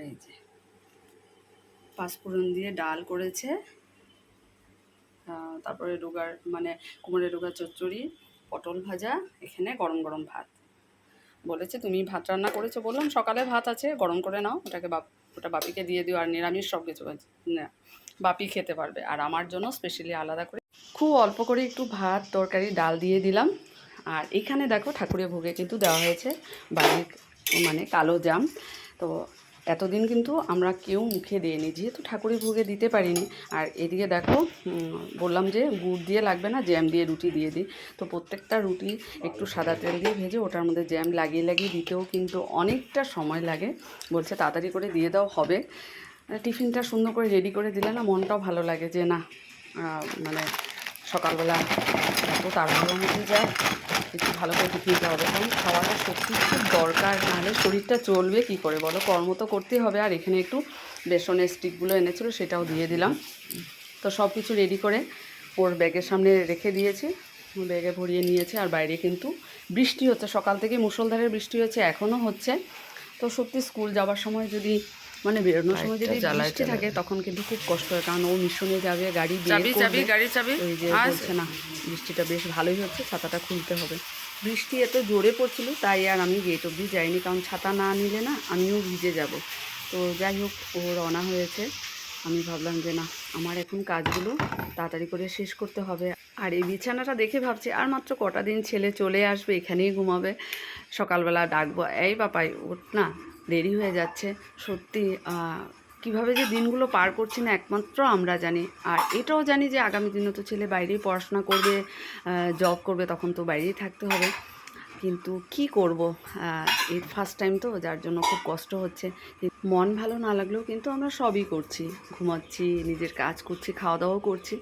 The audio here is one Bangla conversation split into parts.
এই যে পাঁচফোড়ন দিয়ে ডাল করেছে, তারপরে কুমড়ের ডোগার চচ্চড়ি, পটল ভাজা, এখানে গরম গরম ভাত। বলেছে তুমি ভাত রান্না করেছো, বললাম সকালে ভাত আছে গরম করে নাও, ওটা বাপিকে দিয়ে দিও, আর নিরামিষ সব কিছু না বাপি খেতে পারবে, আর আমার জন্য স্পেশালি আলাদা করে খুব অল্প করে একটু ভাত তরকারি ডাল দিয়ে দিলাম। আর এখানে দেখো ঠাকুরের ভোগে কিন্তু দেওয়া হয়েছে বাড়ির কালো জাম। তো এতদিন কিন্তু আমরা কেউ মুখে দিইনি, যেহেতু ঠাকুরের ভোগে দিতে পারিনি। আর এদিকে দেখো বললাম যে গুড় দিয়ে লাগবে না, জ্যাম দিয়ে রুটি দিয়ে দিই। তো প্রত্যেকটা রুটি একটু সাদা তেল দিয়ে ভেজে ওটার মধ্যে জ্যাম লাগিয়ে লাগিয়ে দিতেও কিন্তু অনেকটা সময় লাগে। বলছে তাড়াতাড়ি করে দিয়ে দাও হবে। টিফিনটা সুন্দর করে রেডি করে দিলে না মনটাও ভালো লাগে, যে না সকালবেলা এত তাড়াহুড়োর মধ্যে যায়, একটু ভালো করে টিফিনটা হবে, কারণ খাওয়াটা সত্যি খুব দরকার, নাহলে শরীরটা চলবে কী করে বলো, কর্ম তো করতেই হবে। আর এখানে একটু বেসনের স্টিকগুলো এনেছিলো, সেটাও দিয়ে দিলাম। তো সব কিছু রেডি করে ওর ব্যাগের সামনে রেখে দিয়েছি, ব্যাগে ভরিয়ে নিয়েছে। আর বাইরে কিন্তু বৃষ্টি হচ্ছে, সকাল থেকে মুষলধারে বৃষ্টি হচ্ছে, এখনও হচ্ছে। তো সত্যি স্কুল যাওয়ার সময় যদি বেরোনোর সময় যদি বৃষ্টি থাকে তখন কিন্তু খুব কষ্ট হয়, কারণ ও মিশনে যাবে, গাড়ি ওই যে বলছে না বৃষ্টিটা বেশ ভালোই হচ্ছে, ছাতাটা খুলতে হবে। বৃষ্টি এত জোরে পড়ছিল তাই আর আমি গেট অবধি যাইনি, কারণ ছাতা না নিলে না আমিও ভিজে যাব। তো যাই হোক ও রওনা হয়েছে, আমি ভাবলাম যে না আমার এখন কাজগুলো তাড়াতাড়ি করে শেষ করতে হবে। আর এই বিছানাটা দেখে ভাবছি আর মাত্র কটা দিন ছেলে চলে আসবে, এখানেই ঘুমাবে, সকালবেলা ডাকবো এই বাপাই ওঠ না, দেরি হয়ে যাচ্ছে। সত্যি কীভাবে যে দিনগুলো পার করছি না একমাত্র আমরা জানি। আর এটাও জানি যে আগামী দিনে তো ছেলে বাইরেই পড়াশোনা করবে, জব করবে, তখন তো বাইরেই থাকতে হবে। কিন্তু কি করব, এই ফার্স্ট টাইম তো, যার জন্য খুব কষ্ট হচ্ছে। মন ভালো না লাগলেও কিন্তু আমরা সবই করছি, ঘুমাচ্ছি, নিজের কাজ করছি, খাওয়া দাওয়াও করছি।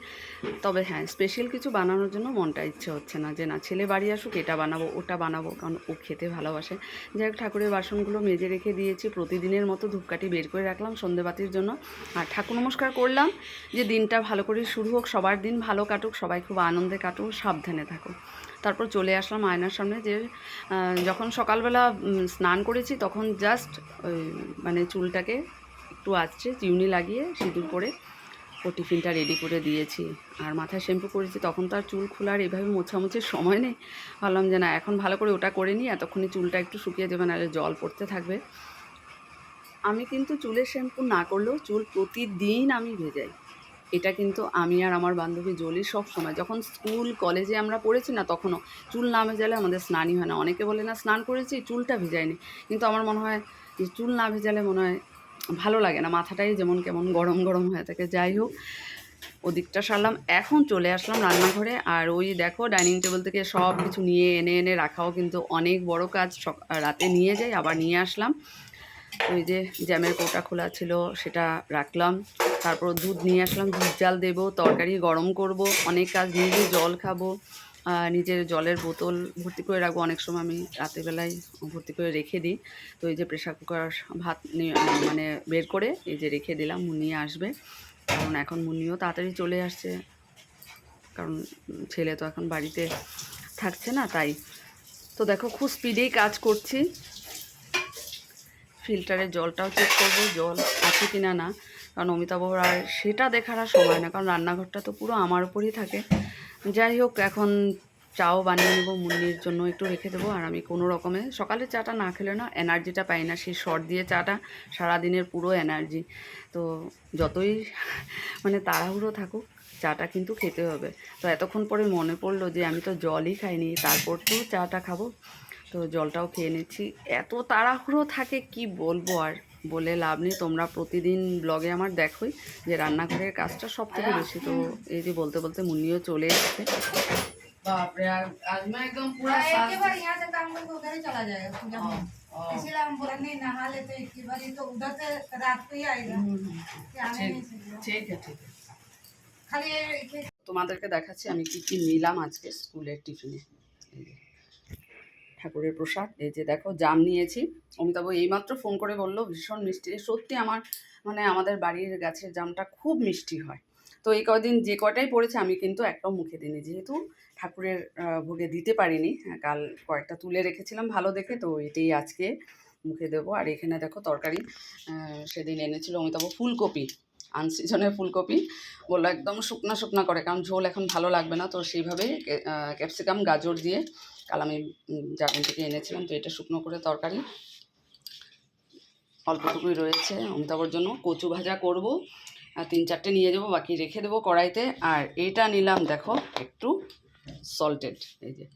তবে হ্যাঁ, স্পেশাল কিছু বানানোর জন্য মনটা ইচ্ছে হচ্ছে না, যে না ছেলে বাড়ি আসুক এটা বানাবো ওটা বানাবো, কারণ ও খেতে ভালোবাসে। যাই হোক ঠাকুরের বাসনগুলো মেজে রেখে দিয়েছি, প্রতিদিনের মতো ধূপকাঠি বের করে রাখলাম সন্ধেবাতির জন্য। আর ঠাকুর নমস্কার করলাম যে দিনটা ভালো করে শুরু হোক, সবার দিন ভালো কাটুক, সবাই খুব আনন্দে কাটুক, সাবধানে থাকুক। তারপর চলে আসলাম আয়নার সামনে, যে যখন সকালবেলা স্নান করেছি তখন জাস্ট চুলটাকে একটু আঁচড়ে চিউনি লাগিয়ে সিঁদুর পরে ও টিফিনটা রেডি করে দিয়েছি। আর মাথায় শ্যাম্পু করেছি, তখন তো আর চুল খোলার এভাবে মোছামুছির সময় নেই। ভাবলাম যে না এখন ভালো করে ওটা করে নিই, এতক্ষণে চুলটা একটু শুকিয়ে যাবে, নাহলে জল পড়তে থাকবে। আমি কিন্তু চুলের শ্যাম্পু না করলেও চুল প্রতিদিন আমি ভেজাই। এটা কিন্তু আমি আর আমার বান্ধবী জলি সব সময়, যখন স্কুল কলেজে আমরা পড়েছি না, তখনও চুল না ভেজালে আমাদের স্নানই হয় না। অনেকে বলে না স্নান করেছি চুলটা ভেজায়নি, কিন্তু আমার মনে হয় যে চুল না ভেজালে মনে হয় ভালো লাগে না, মাথাটাই যেমন কেমন গরম গরম হয়ে থাকে। যাই হোক ওদিকটা সারলাম, এখন চলে আসলাম রান্নাঘরে। আর ওই দেখো ডাইনিং টেবিল থেকে সব কিছু নিয়ে এনে এনে রাখাও কিন্তু অনেক বড় কাজ, রাতে নিয়ে যাই আবার নিয়ে আসলাম। ওই যে জ্যামের কৌটা খোলা ছিল সেটা রাখলাম, তারপর দুধ নিয়ে আসলাম, দুধ জাল দেবো, তরকারি গরম করব, অনেক কাজ, নিজে জল খাবো, নিজের জলের বোতল ভর্তি করে রাখবো। অনেক সময় আমি রাতেরবেলায় ভর্তি করে রেখে দিই। তো এই যে প্রেশার কুকার ভাত বের করে এই যে রেখে দিলাম, মুনিয়ে আসবে, কারণ এখন মুনিও তাড়াতাড়ি চলে আসছে, কারণ ছেলে তো এখন বাড়িতে থাকছে না তাই। তো দেখো খুব স্পিডেই কাজ করছি, ফিল্টারের জলটাও চেক করবো জল আছে কিনা না, কারণ অমিতাভর আর সেটা দেখার আর সময় না, কারণ রান্নাঘরটা তো পুরো আমার উপরই থাকে। যাই হোক এখন চাও বানিয়ে নেবো, মুন্নির জন্য একটু রেখে দেবো। আর আমি কোনো রকমে সকালের চাটা না খেলে না এনার্জিটা পাই না, সেই শর্ট দিয়ে চাটা সারাদিনের পুরো এনার্জি। তো যতই তাড়াহুড়ো থাকুক চাটা কিন্তু খেতে হবে। তো এতক্ষণ পরে মনে পড়লো যে আমি তো জলই খাইনি, তারপর তো চাটা খাবো, তো জলটাও খেয়ে নিচ্ছি। এত তাড়াহুড়ো থাকে কি বলবো, আর বলে লাভ নেই। তোমরা প্রতিদিন ব্লগে আমার দেখোই যে রান্নাঘরের কাজটা সব থেকে বেশি। তো এই যে বলতে বলতে মুন্নিও চলে এসেছে। बापरे आज मैं एकदम पूरा एक बार यहाँ से काम करके उधर ही चला जाएगा पूजा में, इसीलिए हम बोले नहीं नहा लेते एक बार, तो उधर से रात को ही आएगा, ঠিক আছে খালি। তোমাদেরকে দেখাচ্ছি আমি কি কি নিলাম আজকে স্কুলের টিফিনে। ঠাকুরের প্রসাদ এই যে দেখো জাম নিয়েছি, অমিতাভ এইমাত্র ফোন করে বললো ভীষণ মিষ্টি। সত্যি আমার আমাদের বাড়ির গাছের জামটা খুব মিষ্টি হয়। তো এই কদিন যে কটাই পড়েছে আমি কিন্তু একটাও মুখে দিইনি, যেহেতু ঠাকুরের ভোগে দিতে পারিনি। কাল কয়েকটা তুলে রেখেছিলাম ভালো দেখে, তো এটাই আজকে মুখে দেবো। আর এখানে দেখো তরকারি সেদিন এনেছিল অমিতাভ ফুলকপি, আনসিজনের ফুলকপি, বললো একদম শুকনা শুকনা করে, কারণ ঝোল এখন ভালো লাগবে না। তো সেইভাবেই ক্যাপসিকাম গাজর দিয়ে কাল আমি জার্মান থেকে এনেছিলাম। তো এটা শুকনো করে তরকারি অল্পটুকুই রয়েছে অমিতাভর জন্য। কচু ভাজা করব, আর 3-4টে নিয়ে যাবো, বাকি রেখে দেবো কড়াইতে। আর এটা নিলাম দেখো একটু সল্টেড, এই যে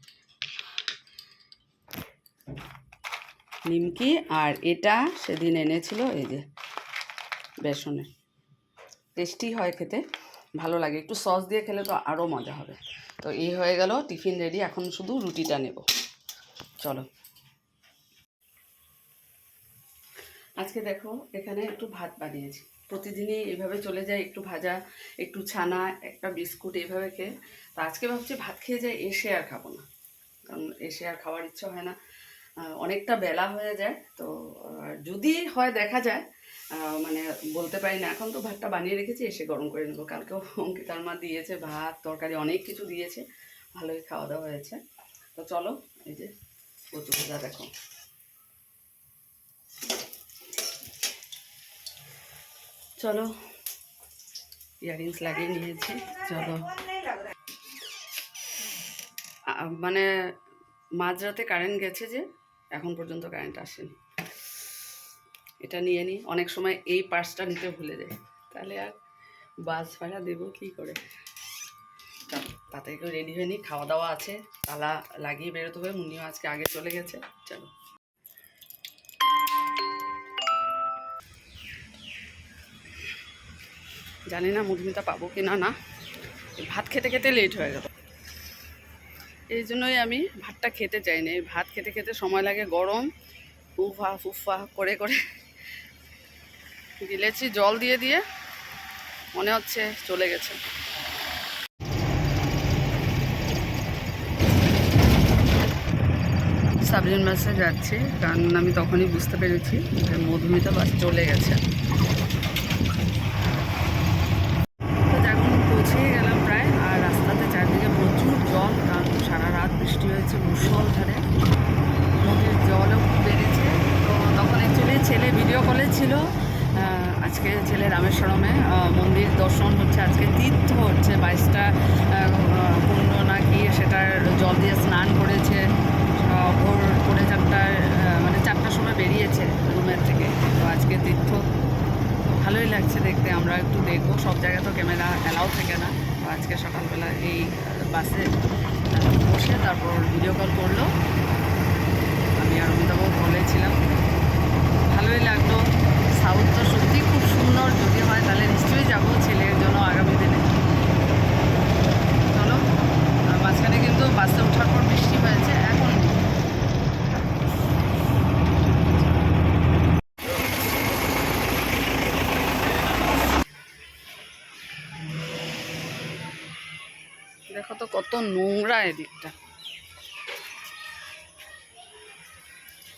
নিমকি। আর এটা সেদিন এনেছিল এই যে বেসনের, টেস্টি হয় খেতে, ভালো লাগে, একটু সস দিয়ে খেলে তো আরও মজা হবে। তো এই হয়ে গেল টিফিন রেডি, এখন শুধু রুটিটা নেব। চলো, আজকে দেখো এখানে একটু ভাত বানিয়েছি। প্রতিদিনই এভাবে চলে যায়, একটু ভাজা, একটু ছানা, একটা বিস্কুট, এইভাবে খেয়ে। তো আজকে ভাবছি ভাত খেয়ে যাই, এসে আর খাবো না, কারণ এসে আর খাওয়ার ইচ্ছা হয় না, অনেকটা বেলা হয়ে যায়। তো যদি হয় দেখা যায়, মানে বলতে পারি না। এখন তো ভাতটা বানিয়ে রেখেছি, এসে গরম করে নেবো। কালকেও অঙ্কিতার মা দিয়েছে ভাত তরকারি, অনেক কিছু দিয়েছে, ভালোই খাওয়া দাওয়া হয়েছে। তো চলো, এই যে কচু ভাজা দেখো, চলো ইয়াররিংস লাগিয়ে নিয়েছি। চলো, মানে মাঝরাতে কারেন্ট গেছে যে, এখন পর্যন্ত কারেন্ট আসেনি। এটা নিয়ে নিই, অনেক সময় এই পার্সটা নিতে ভুলে যাই, তাহলে আর বাস ভাড়া দেবো কী করে। তাড়াতাড়ি করে রেডি হয়ে নিই, খাওয়া দাওয়া আছে, তালা লাগিয়ে বেরোতে হবে। মুন্নিও আজকে আগে চলে গেছে। চলো, জানি না মধুমিতা পাবো কি না, না ভাত খেতে খেতে লেট হয়ে গেল, এই জন্যই আমি ভাতটা খেতে চাইনি। ভাত খেতে খেতে সময় লাগে, গরম, উফা ফুফা করে করে গিলেছি, জল দিয়ে দিয়ে মনে হচ্ছে চলে গেছে। সাবরিন বাসে যাচ্ছি, কারণ আমি তখনই বুঝতে পেরেছি যে মধুমিতা বাস চলে গেছে। তো এখন পৌঁছেই গেলাম প্রায়। আর রাস্তাতে চারদিকে প্রচুর জল, কারণ সারা রাত বৃষ্টি হয়েছে মুষলধারে, নদীর জলও খুব বেড়েছে। তো তখন অ্যাকচুয়ালি ছেলে ভিডিও কলে ছিল। আজকে ছেলে রামেশ্বরমে মন্দির দর্শন হচ্ছে, আজকে তীর্থ হচ্ছে, 22টা কুণ্ড নাকি সেটার জল দিয়ে স্নান করেছে। ভোর 4:30 মানে 4টার সময় বেরিয়েছে রুমের থেকে। তো আজকে তীর্থ, ভালোই লাগছে দেখতে। আমরা একটু দেখবো, সব জায়গায় তো ক্যামেরা অ্যালাউ থাকে না। তো আজকে সকালবেলা এই বাসে বসে তারপর ভিডিও কল করলো, আমি আর অমিতাভ কলে ছিলাম, ভালোই লাগলো। সাউথ তো সত্যি খুব সুন্দর, যদি হয় তাহলে নিশ্চয়ই যাবো ছেলের জন্য আগামী দিনে। চলো, মাঝখানে কিন্তু বাসে ওঠার পর বৃষ্টি হয়েছে, এখন দেখো তো কত নোংরা এদিকটা,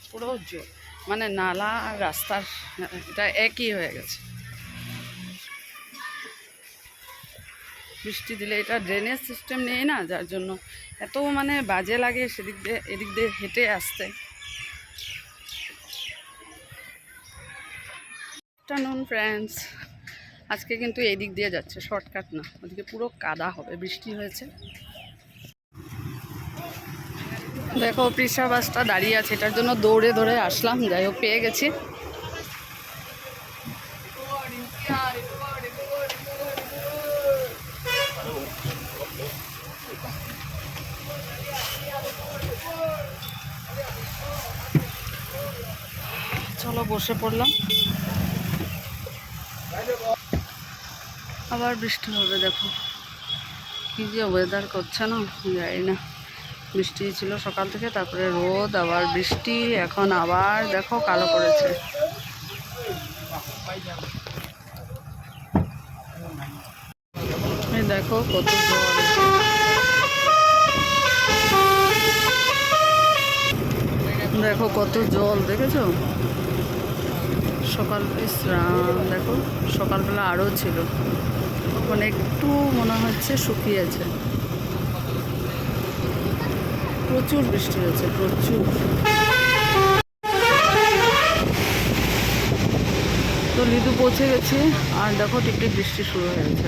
পুরো মানে নালা আর রাস্তার এটা একই হয়ে গেছে। বৃষ্টি দিলে এটা ড্রেনেজ সিস্টেম নেই না, যার জন্য এত মানে বাজে লাগে সেদিক দিয়ে এদিক দিয়ে হেঁটে আসতে। আফটারনুন ফ্রেন্ডস, আজকে কিন্তু এই দিক দিয়ে যাচ্ছে, শর্টকাট না, ওদিকে পুরো কাদা হবে, বৃষ্টি হয়েছে। দেখো পৃষ্ঠা বাসটা দাঁড়িয়ে আছে, এটার জন্য দৌড়ে দৌড়ে আসলাম, যাই হোক পেয়ে গেছি। চলো বসে পড়লাম, আবার বৃষ্টি হবে। দেখো কি যে ওয়েদার করছে না, জানি না। বৃষ্টি ছিল সকাল থেকে, তারপরে রোদ, আবার বৃষ্টি, এখন আবার দেখো কালো করেছে। দেখো কত জল, দেখো কত জল, দেখেছো? সকাল দেখো সকালবেলা আরও ছিল, এখন একটু মনে হচ্ছে শুকিয়েছে। প্রচুর বৃষ্টি হয়েছে, প্রচুর। তো লিদু পৌঁছে গেছি, আর দেখো টিকটিক বৃষ্টি শুরু হয়ে গেছে।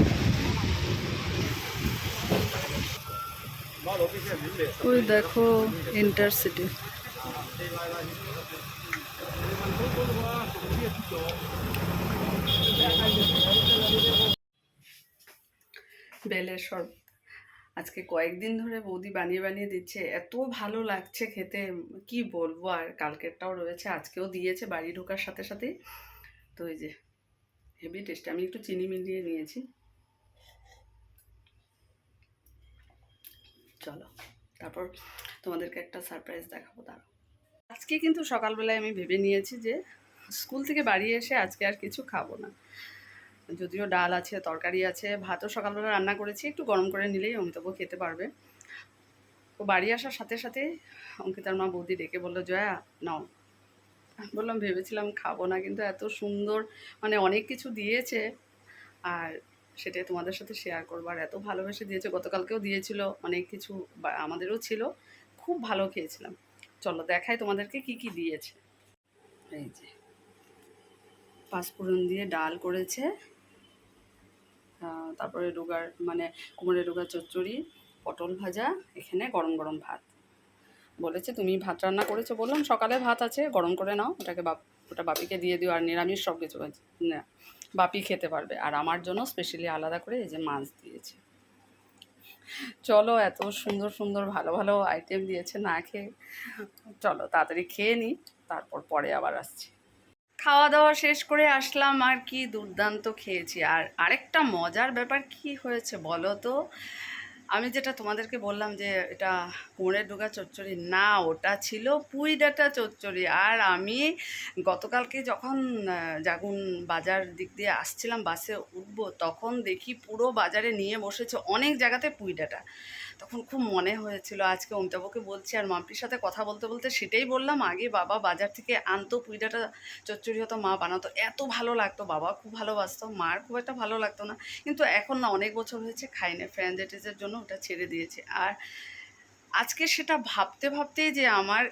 ওই দেখো ইন্টারসিটি। বেলের শরবত আজকে কয়েকদিন ধরে বৌদি বানিয়ে বানিয়ে দিচ্ছে, এত ভালো লাগছে খেতে, কি বলবো। আর কালকেরটাও রয়েছে, আজকেও দিয়েছে বাড়ি ঢোকার সাথে সাথেই। তো এই যে হেভি টেস্ট। আমি একটু চিনি মিলিয়ে নিয়েছি। চলো তারপর তোমাদেরকে একটা সারপ্রাইজ দেখাবো। দাঁড়াও, আজকে কিন্তু সকালবেলায় আমি ভেবে নিয়েছি যে স্কুল থেকে বাড়ি এসে আজকে আর কিছু খাবো না। যদিও ডাল আছে, তরকারি আছে, ভাতও সকালবেলা রান্না করেছি, একটু গরম করে নিলেই অমিতাভও খেতে পারবে। তো বাড়ি আসার সাথে সাথে অঙ্কিতার মা বৌদি ডেকে বললো, জয়া নাও। আমি বললাম ভেবেছিলাম খাবো না, কিন্তু এত সুন্দর মানে অনেক কিছু দিয়েছে, আর সেটাই তোমাদের সাথে শেয়ার করবো। আর এত ভালোবেসে দিয়েছে, গতকালকেও দিয়েছিল অনেক কিছু, আমাদেরও ছিল, খুব ভালো খেয়েছিলাম। চলো দেখাই তোমাদেরকে কি কি দিয়েছে। এই যে পাঁচফোড়ন দিয়ে ডাল করেছে, তারপরে ডোগার মানে কুমড়ের ডোগার চচ্চড়ি, পটল ভাজা, এখানে গরম গরম ভাত। বলেছে তুমি ভাত রান্না করেছো, বললাম সকালে ভাত আছে, গরম করে নাও, ওটা বাপিকে দিয়ে দিও, আর নিরামিষ সব কিছু আছে না, বাপি খেতে পারবে। আর আমার জন্য স্পেশালি আলাদা করে এই যে মাছ দিয়েছে। চলো এত সুন্দর সুন্দর ভালো ভালো আইটেম দিয়েছে, না খেয়ে চলো তাড়াতাড়ি খেয়ে নিই, তারপর পরে আবার আসছি। খাওয়া দাওয়া শেষ করে আসলাম, আর কি দুর্দান্ত খেয়েছি। আর আরেকটা মজার ব্যাপার কি হয়েছে বলো তো, আমি যেটা তোমাদেরকে বললাম যে এটা কুমড়ের ডোগা চচ্চড়ি না, ওটা ছিল পুঁই ডাঁটা চচ্চড়ি। আর আমি গতকালকে যখন জাগুন বাজার দিক দিয়ে আসছিলাম, বাসে উঠবো, তখন দেখি পুরো বাজারে নিয়ে বসেছে অনেক জায়গাতে পুঁই ডাঁটা। তখন খুব মনে হয়েছিল, আজকে অমিতাভকে বলছি আর মাম্পির সাথে কথা বলতে বলতে সেটাই বললাম, আগে বাবা বাজার থেকে আনতো পুঁই ডাঁটা চচ্চড়ি, হতো মা বানাতো, এত ভালো লাগতো, বাবা খুব ভালোবাসতো, মার খুব একটা ভালো লাগতো না। কিন্তু এখন না, অনেক বছর হয়েছে খাই না, ফ্র্যাঞ্চাইটিসের জন্য ওটা ছেড়ে দিয়েছে। আর আজকে সেটা ভাবতে ভাবতেই যে আমার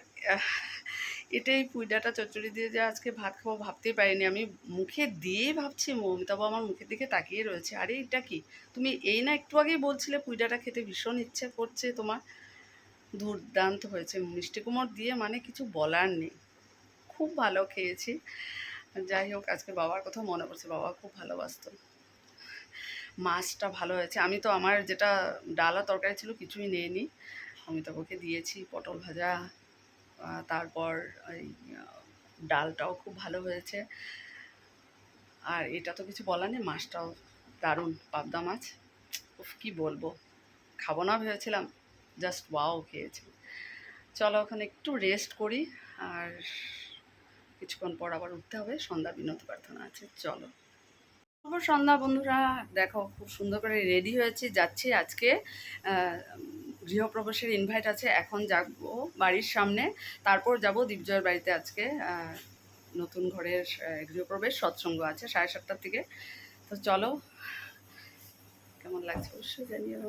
এটাই পুঁই ডাঁটা চচ্চড়ি দিয়ে যে আজকে ভাত খাবো, ভাবতেই পারিনি। আমি মুখে দিয়েই ভাবছি, মমিতাবু আমার মুখের দিকে তাকিয়ে রয়েছে, আরে এটা কি, তুমি এই না একটু আগেই বলছিলে পুঁই ডাঁটা খেতে ভীষণ ইচ্ছে করছে তোমার। দুর্দান্ত হয়েছে, মিষ্টি কুমড় দিয়ে মানে কিছু বলার নেই, খুব ভালো খেয়েছি। যাই হোক, আজকে বাবার কথা মনে পড়ছে, বাবা খুব ভালোবাসতো। মাছটা ভালো হয়েছে, আমি তো আমার যেটা ডাল আর তরকারি ছিল কিছুই নিইনি, অমিতাভকে দিয়েছি পটল ভাজা, তারপর ওই ডালটাও খুব ভালো হয়েছে। আর এটা তো কিছু বলার নেই, মাছটাও দারুণ, পাবদা মাছ, উফ কী বলবো, খাবো না ভেবেছিলাম, জাস্ট ওয়াও খেয়েছি। চলো ওখানে একটু রেস্ট করি, আর কিছুক্ষণ পর আবার উঠতে হবে, সন্ধ্যা বিনতি প্রার্থনা আছে। চলো শুভ সন্ধ্যা বন্ধুরা, দেখো খুব সুন্দর করে রেডি হয়েছি, যাচ্ছি আজকে গৃহপ্রবেশের ইনভাইট আছে, এখন যাবো বাড়ির সামনে, তারপর যাব দীপজয়ের বাড়িতে। আজকে নতুন ঘরের গৃহপ্রবেশ, সৎসঙ্গ আছে 7:30টার থেকে। তো চলো, কেমন লাগছে অবশ্যই জানিও।